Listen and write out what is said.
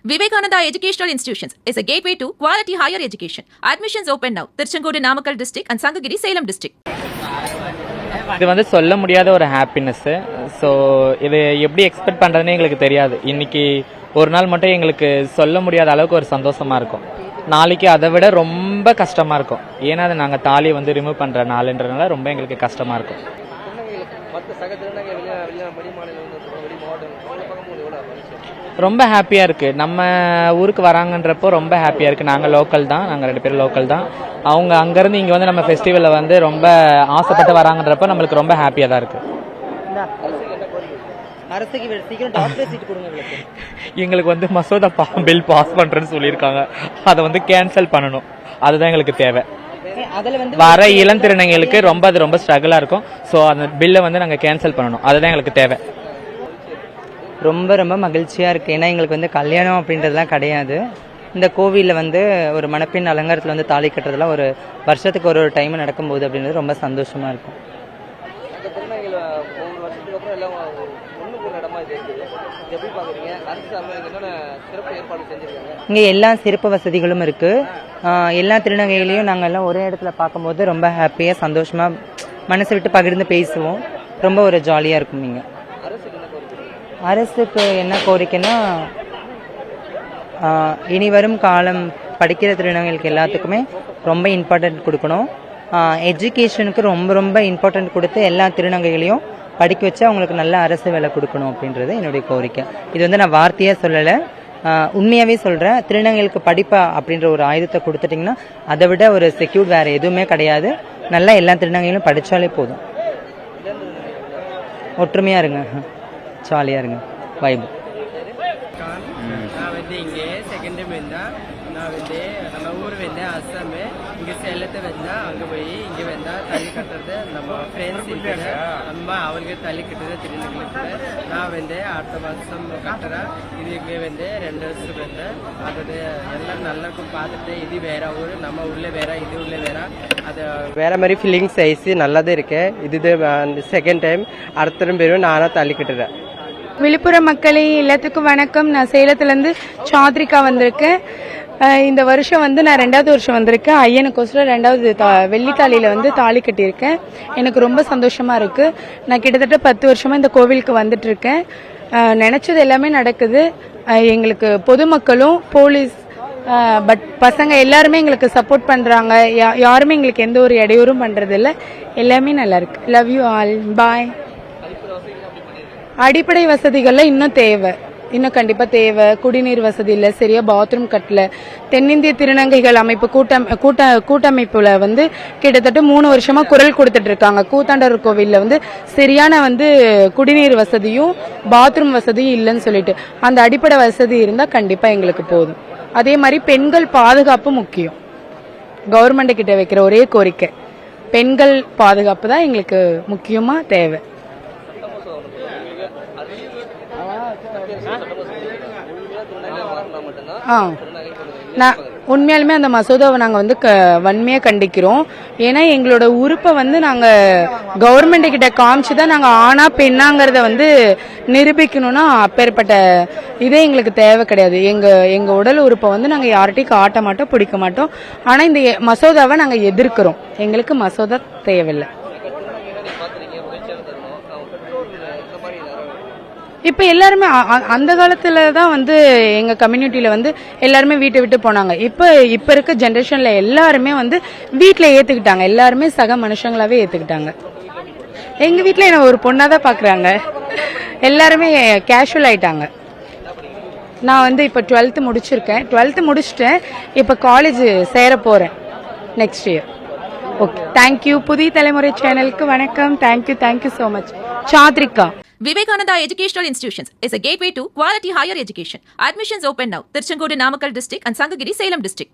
Vivekananda Educational Institutions is a gateway to quality higher education. Admissions open now. Tirchengodu Namakkal district and Sangagiri Salem district. இது வந்து சொல்ல முடியாத ஒரு happiness. So இது எப்படி expect பண்ணுறதுன்னு எங்களுக்கு தெரியாது. இன்னைக்கு ஒரு நாள் மட்டும் எங்களுக்கு சொல்ல முடியாத அளவுக்கு ஒரு சந்தோஷமா இருக்கும். நாளைக்கு அதை விட ரொம்ப கஷ்டமா இருக்கும். ஏன்னா அது நாங்கள் தாலியை வந்து ரிமூவ் பண்ணுற நாளுன்றதுனால ரொம்ப எங்களுக்கு கஷ்டமா இருக்கும். ரொம்ப ஹாப்பியாக இருக்குது. நம்ம ஊருக்கு வராங்கன்றப்போ ரொம்ப ஹாப்பியாக இருக்குது. நாங்கள் லோக்கல் தான், நாங்கள் 2 பேரும் லோக்கல் தான். அவங்க அங்கேருந்து இங்கே வந்து நம்ம ஃபெஸ்டிவலில் வந்து ரொம்ப ஆசைப்பட்டு வராங்கன்றப்போ நம்மளுக்கு ரொம்ப ஹாப்பியாக தான் இருக்குது. எங்களுக்கு வந்து மசோதா பில் பாஸ் பண்ணுறேன்னு சொல்லியிருக்காங்க. அதை வந்து கேன்சல் பண்ணணும். அதுதான் எங்களுக்கு தேவை. வர இளம் திருநங்கைகளுக்கு அது ரொம்ப ஸ்ட்ரகிளாக இருக்கும். ஸோ அந்த பில்லை வந்து நாங்கள் கேன்சல் பண்ணணும். அதுதான் எங்களுக்கு தேவை. ரொம்ப ரொம்ப மகிழ்ச்சியாக இருக்குது. ஏன்னா எங்களுக்கு வந்து கல்யாணம் அப்படின்றதுலாம் கிடையாது. இந்த கோவிலில் வந்து ஒரு மணப்பெண் அலங்காரத்தில் வந்து தாலி கட்டுறதுலாம் ஒரு வருஷத்துக்கு ஒரு டைம் நடக்கும்போது அப்படின்றது ரொம்ப சந்தோஷமாக இருக்கும். இங்கே எல்லா சிறப்பு வசதிகளும் இருக்குது. எல்லா திருநங்கைகளையும் நாங்கள் எல்லாம் ஒரே இடத்துல பார்க்கும்போது ரொம்ப ஹாப்பியாக சந்தோஷமாக மனசை விட்டு பகிர்ந்து பேசுவோம். ரொம்ப ஒரு ஜாலியாக இருக்கும். இங்கே அரசுக்கு என்ன கோரிக்கைன்னா, இனி வரும் காலம் படிக்கிற திருநங்கைகளுக்கு எல்லாத்துக்குமே ரொம்ப இம்பார்ட்டன்ட் கொடுக்கணும். எஜுகேஷனுக்கு ரொம்ப ரொம்ப இம்பார்ட்டன்ட் கொடுத்து எல்லா திருநங்கைகளையும் படிக்க வச்சு அவங்களுக்கு நல்ல அரசு வேலை கொடுக்கணும் அப்படின்றது என்னுடைய கோரிக்கை. இது வந்து நான் வார்த்தையாக சொல்லலை, உண்மையாகவே சொல்கிறேன். திருநங்கைகளுக்கு படிப்பா அப்படின்ற ஒரு ஆயுதத்தை கொடுத்துட்டிங்கன்னா அதை விட ஒரு செக்யூர் வேறு எதுவுமே கிடையாது. நல்லா எல்லா திருநங்கைகளும் படித்தாலே போதும். ஒற்றுமையாக இருங்க, ஜாலியாக இருங்க, வைப். நான் வந்து இங்கே செகண்ட் டைம் வந்தேன். நான் வந்து நம்ம ஊர் வந்தேன் அஸ்ஸாம். இங்கே சேலத்தை வந்தேன். அங்கே போய் இங்கே வந்தால் தள்ளி கட்டுறது நம்ம ஃப்ரெண்ட்ஸ் இருக்கிற அம்மா அவருக்கு தள்ளி கட்டுறது திருநங்கைகளுக்கு. நான் வந்து அடுத்த வருஷம் கட்டுறேன். இது இங்கே வந்து 2 வருஷம் வந்தேன். அது எல்லாம் நல்லா பார்த்துட்டு இது வேற ஊர், நம்ம ஊரில் வேற, இது ஊரில் வேற, அது வேற மாதிரி ஃபீலிங்ஸ் ஆயிடுச்சு. நல்லாதான் இருக்கேன். இது செகண்ட் டைம். அடுத்த டைம் பேரும் நானாக தள்ளி கட்டுறேன். விழுப்புரம் மக்களே எல்லாத்துக்கும் வணக்கம். நான் சேலத்துலேருந்து சாத்ரிகா வந்திருக்கேன். இந்த வருஷம் வந்து நான் 2வது வருஷம் வந்திருக்கேன். ஐயனுக்கோசரம் 2வது வெள்ளித்தாலியில் வந்து தாலி கட்டியிருக்கேன். எனக்கு ரொம்ப சந்தோஷமா இருக்கு. நான் கிட்டத்தட்ட 10 வருஷமா இந்த கோவிலுக்கு வந்துட்டு இருக்கேன். நினைச்சது எல்லாமே நடக்குது. எங்களுக்கு பொதுமக்களும் போலீஸ் பசங்க எல்லாருமே எங்களுக்கு சப்போர்ட் பண்றாங்க. யாருமே எங்களுக்கு எந்த ஒரு இடையூறும் பண்றது இல்லை. எல்லாமே நல்லா இருக்கு. Love you all. பாய். அடிப்படை வசதிகள்லாம் இன்னும் தேவை, இன்னும் கண்டிப்பா தேவை. குடிநீர் வசதி இல்லை, சரியா பாத்ரூம் கட்டல. தென்னிந்திய திருநங்கைகள் அமைப்பு கூட்டமைப்புல வந்து கிட்டத்தட்ட 3 வருஷமா குரல் கொடுத்துட்டு இருக்காங்க. கூத்தாண்டவர் கோவில்ல வந்து சரியான வந்து குடிநீர் வசதியும் பாத்ரூம் வசதியும் இல்லைன்னு சொல்லிட்டு, அந்த அடிப்படை வசதி இருந்தா கண்டிப்பா எங்களுக்கு போதும். அதே மாதிரி பெண்கள் பாதுகாப்பு முக்கியம். கவர்மெண்ட் கிட்ட வைக்கிற ஒரே கோரிக்கை பெண்கள் பாதுகாப்பு தான் எங்களுக்கு முக்கியமா தேவை. நான் உண்மையாலுமே அந்த மசோதாவை நாங்கள் வந்து வன்மையாக கண்டிக்கிறோம். ஏன்னா எங்களோட உறுப்பை வந்து நாங்கள் கவர்மெண்ட் கிட்ட காமிச்சுதான் நாங்கள் ஆனா பெண்ணாங்கிறத வந்து நிரூபிக்கணும்னா அப்பேற்பட்ட இதே எங்களுக்கு தேவை கிடையாது. எங்க உடல் உறுப்பை வந்து நாங்கள் யார்கிட்டையும் காட்ட மாட்டோம், பிடிக்க மாட்டோம். ஆனால் இந்த மசோதாவை நாங்கள் எதிர்க்கிறோம். எங்களுக்கு மசோதா தேவையில்லை. இப்ப எல்லாருமே அந்த காலத்துல தான் வந்து எங்க கம்யூனிட்டியில வந்து எல்லாருமே வீட்டை விட்டு போனாங்க. இப்ப இருக்க ஜெனரேஷன்ல எல்லாருமே வந்து வீட்டுல ஏத்துக்கிட்டாங்க. எல்லாருமே சக மனுஷங்களாவே ஏத்துக்கிட்டாங்க. எங்க வீட்டுல என்ன ஒரு பொண்ணாதான் பாக்குறாங்க. எல்லாருமே கேஷுவல் ஆயிட்டாங்க. நான் வந்து இப்ப 12th முடிச்சிருக்கேன். 12th முடிச்சுட்டேன். இப்ப காலேஜ் சேர போறேன் நெக்ஸ்ட் இயர். Okay, thank you. புதிய தலைமுறை சேனலுக்கு வணக்கம். Thank you so much. சாத்ரிகா. Vivekananda Educational Institutions is a gateway to quality higher education. Admissions open now. Tirchengodu Namakkal district and Sangagiri Salem district.